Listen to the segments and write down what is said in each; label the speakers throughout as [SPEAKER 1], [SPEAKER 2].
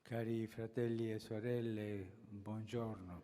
[SPEAKER 1] Cari fratelli e sorelle, buongiorno.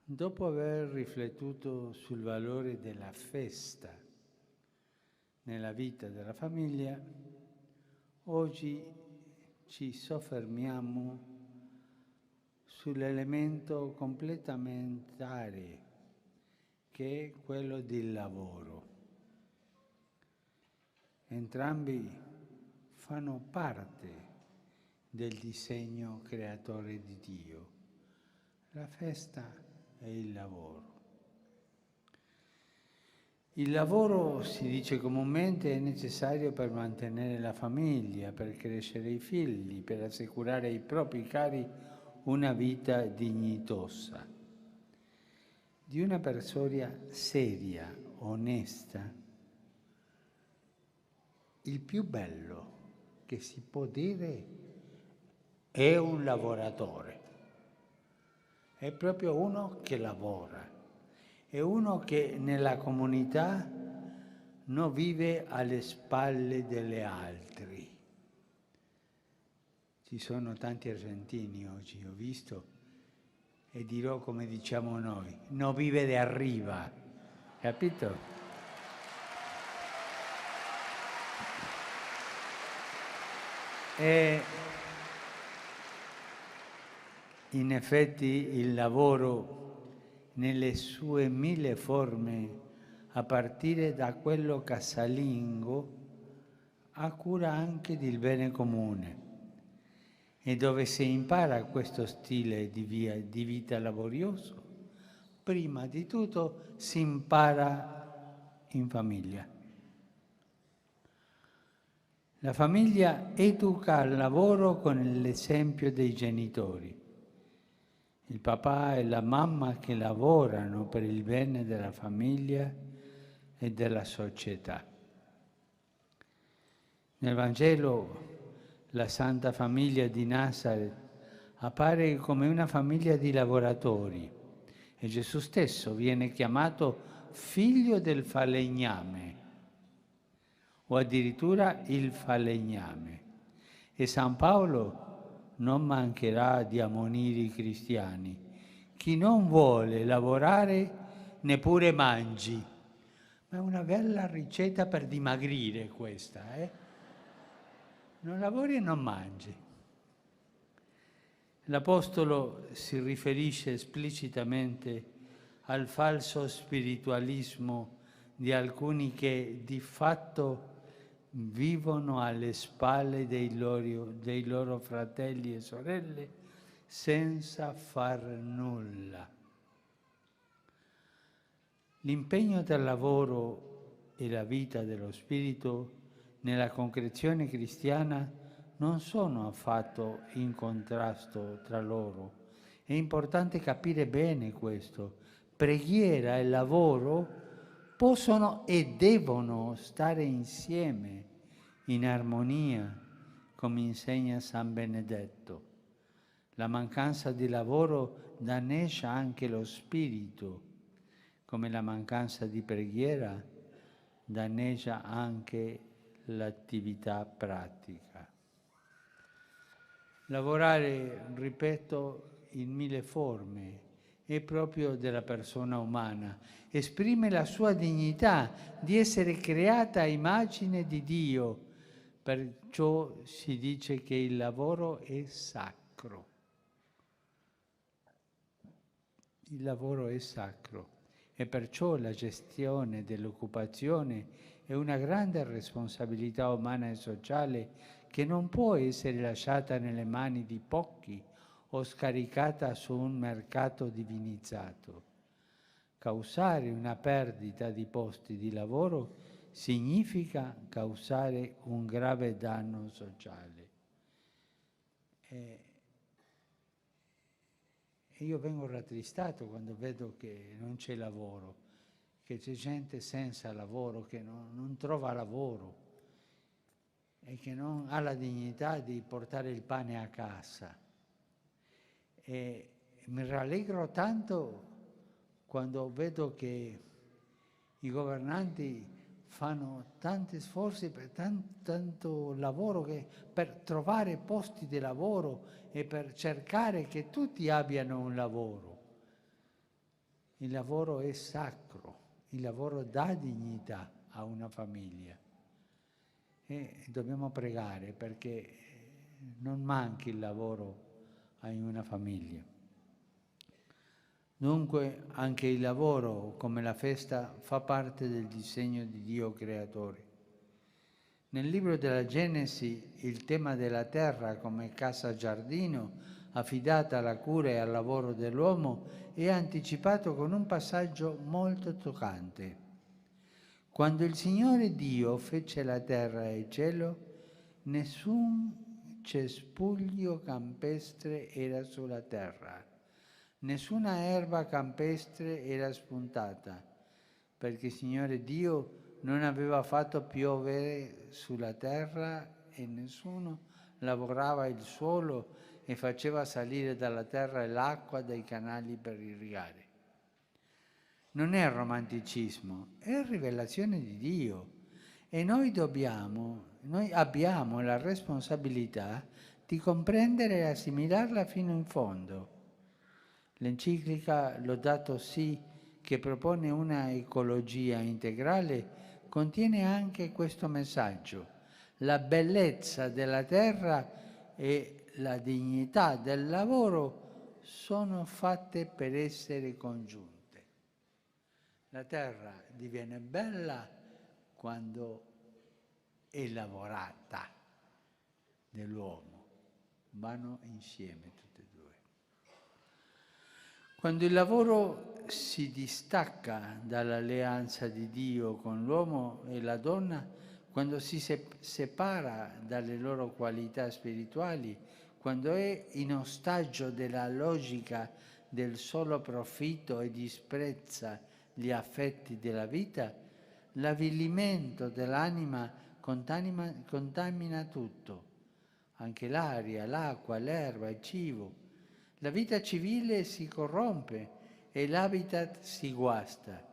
[SPEAKER 1] Dopo aver riflettuto sul valore della festa nella vita della famiglia, oggi ci soffermiamo sull'elemento complementare che è quello del lavoro. Entrambi fanno parte del disegno creatore di Dio, la festa e il lavoro. Il lavoro, si dice comunemente, è necessario per mantenere la famiglia, per crescere i figli, per assicurare ai propri cari una vita dignitosa. Di una persona seria, onesta, il più bello che si può dire è un lavoratore. È proprio uno che lavora, è uno che nella comunità non vive alle spalle delle altri. Ci sono tanti argentini oggi, ho visto, e dirò come diciamo noi, non vive de arriba, capito? E in effetti il lavoro nelle sue mille forme, a partire da quello casalingo, ha cura anche del bene comune. E dove si impara questo stile di vita laborioso, prima di tutto si impara in famiglia. La famiglia educa al lavoro con l'esempio dei genitori. Il papà e la mamma che lavorano per il bene della famiglia e della società. Nel Vangelo la Santa Famiglia di Nazareth appare come una famiglia di lavoratori e Gesù stesso viene chiamato figlio del falegname o addirittura il falegname. E San Paolo non mancherà di ammonire i cristiani. Chi non vuole lavorare neppure mangi. Ma è una bella ricetta per dimagrire questa, Non lavori e non mangi. L'Apostolo si riferisce esplicitamente al falso spiritualismo di alcuni che di fatto vivono alle spalle dei loro fratelli e sorelle senza far nulla. L'impegno del lavoro e la vita dello spirito nella concrezione cristiana non sono affatto in contrasto tra loro. È importante capire bene questo. Preghiera e lavoro possono e devono stare insieme, in armonia, come insegna San Benedetto. La mancanza di lavoro danneggia anche lo spirito, come la mancanza di preghiera danneggia anche l'attività pratica. Lavorare, ripeto, in mille forme è proprio della persona umana, esprime la sua dignità di essere creata a immagine di Dio, perciò si dice che il lavoro è sacro. Il lavoro è sacro e perciò la gestione dell'occupazione è una grande responsabilità umana e sociale che non può essere lasciata nelle mani di pochi o scaricata su un mercato divinizzato. Causare una perdita di posti di lavoro significa causare un grave danno sociale. E io vengo rattristato quando vedo che non c'è lavoro, che c'è gente senza lavoro, che non trova lavoro e che non ha la dignità di portare il pane a casa. E mi rallegro tanto quando vedo che i governanti fanno tanti sforzi per tanto lavoro, per trovare posti di lavoro e per cercare che tutti abbiano un lavoro. Il lavoro è sacro, il lavoro dà dignità a una famiglia e dobbiamo pregare perché non manchi il lavoro in una famiglia. Dunque anche il lavoro, come la festa, fa parte del disegno di Dio creatore. Nel libro della Genesi il tema della terra come casa giardino, affidata alla cura e al lavoro dell'uomo, è anticipato con un passaggio molto toccante. Quando il Signore Dio fece la terra e il cielo, nessun cespuglio campestre era sulla terra, nessuna erba campestre era spuntata, perché il Signore Dio non aveva fatto piovere sulla terra e nessuno lavorava il suolo e faceva salire dalla terra l'acqua dai canali per irrigare. Non è romanticismo, è rivelazione di Dio e noi abbiamo la responsabilità di comprendere e assimilarla fino in fondo. L'enciclica Laudato Si, che propone una ecologia integrale, contiene anche questo messaggio. La bellezza della terra e la dignità del lavoro sono fatte per essere congiunte. La terra diviene bella quando è lavorata dell'uomo, vanno insieme tutte e due. Quando il lavoro si distacca dall'alleanza di Dio con l'uomo e la donna, quando si separa dalle loro qualità spirituali, quando è in ostaggio della logica del solo profitto e disprezza gli affetti della vita, l'avvilimento dell'anima contamina tutto, anche l'aria, l'acqua, l'erba, il cibo. La vita civile si corrompe e l'habitat si guasta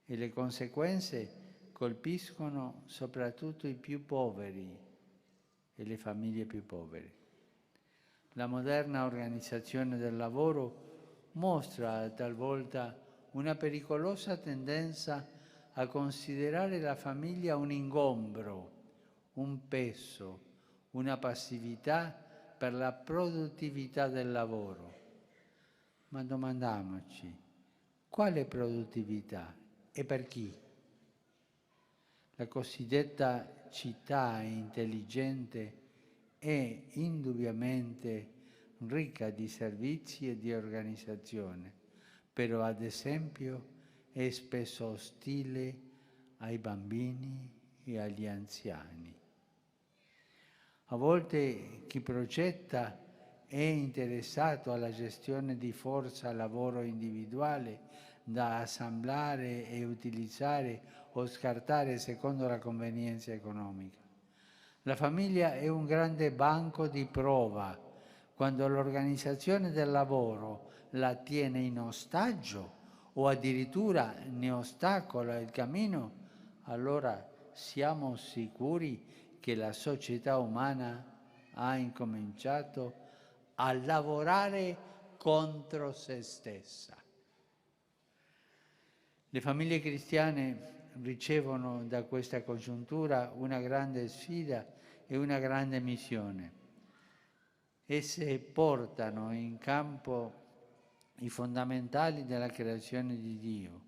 [SPEAKER 1] e le conseguenze colpiscono soprattutto i più poveri e le famiglie più povere. La moderna organizzazione del lavoro mostra talvolta una pericolosa tendenza a considerare la famiglia un ingombro, un peso, una passività per la produttività del lavoro. Ma domandiamoci, quale produttività e per chi? La cosiddetta città intelligente è indubbiamente ricca di servizi e di organizzazione, però ad esempio è spesso ostile ai bambini e agli anziani. A volte chi progetta è interessato alla gestione di forza lavoro individuale da assemblare e utilizzare o scartare secondo la convenienza economica. La famiglia è un grande banco di prova. Quando l'organizzazione del lavoro la tiene in ostaggio o addirittura ne ostacola il cammino, allora siamo sicuri che la società umana ha incominciato a lavorare contro se stessa. Le famiglie cristiane ricevono da questa congiuntura una grande sfida e una grande missione. Esse portano in campo i fondamentali della creazione di Dio,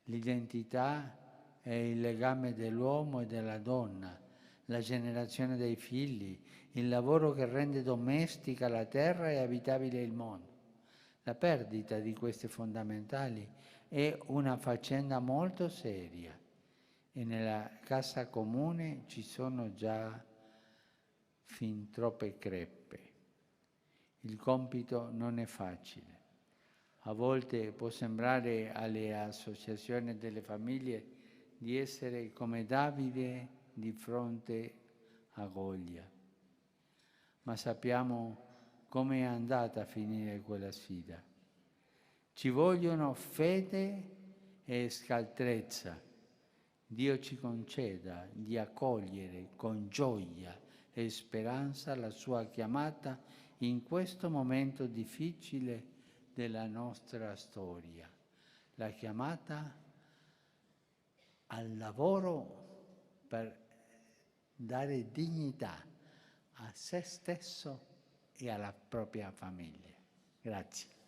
[SPEAKER 1] l'identità e il legame dell'uomo e della donna, la generazione dei figli, il lavoro che rende domestica la terra e abitabile il mondo. La perdita di questi fondamentali è una faccenda molto seria e nella casa comune ci sono già fin troppe crepe. Il compito non è facile. A volte può sembrare alle associazioni delle famiglie di essere come Davide di fronte a Goglia. Ma sappiamo come è andata a finire quella sfida. Ci vogliono fede e scaltrezza, Dio ci conceda di accogliere con gioia e speranza la sua chiamata in questo momento difficile della nostra storia, la chiamata al lavoro per dare dignità a se stesso e alla propria famiglia. Grazie.